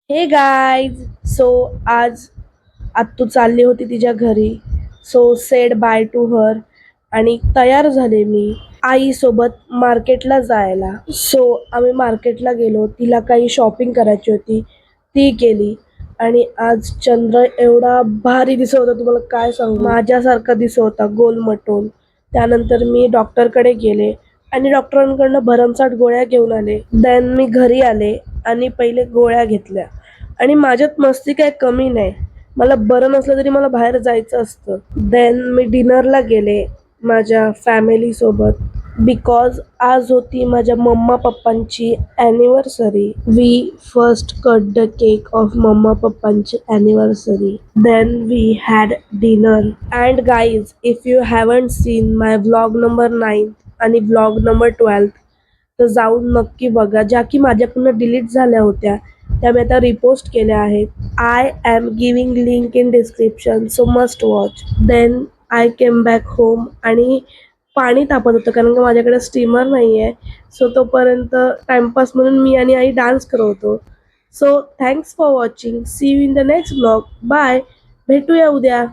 हे guys. So आज आत्तू चालली होती तिच्या घरी. So sed by to her आणि तयार झाले मी आईसोबत मार्केटला जायला. सो आम्ही मार्केटला गेलो. तिला काही शॉपिंग करायची होती, ती केली. आणि आज चंद्र एवढा भारी दिसत होता, तुम्हाला काय सांगू. माझ्यासारखा दिसत होता, गोलमटोल. त्यानंतर मी डॉक्टरकडे गेले आणि डॉक्टरांकडनं भरमसाठ गोळ्या घेऊन आले. देन मी घरी आले आणि पहिले गोळ्या घेतल्या. आणि माझ्यात मस्ती काय कमी नाही. मला बरं नसलं तरी मला बाहेर जायचं असतं. देन मी डिनरला गेले माझ्या फॅमिली सोबत, बिकॉज आज होती माझ्या मम्मा पप्पांची anniversary. We first cut the cake of mamma पप्पांची anniversary. Then we had dinner. And guys, if you haven't seen my vlog number 9 आणि व्लॉग नंबर 12 तर जाऊन नक्की बघा. ज्या की माझ्याकडून डिलीट झाल्या होत्या त्या मी आता रिपोस्ट केल्या आहेत. I am giving link in description, so must watch. Then I came back home आणि पाणी तापत होतं कारण की माझ्याकडे स्टीमर नाही आहे. सो तोपर्यंत टाइमपास म्हणून मी आणि आई डान्स करत होतो. So thanks for watching. C you in the next blog. Bye. भेटूया उद्या.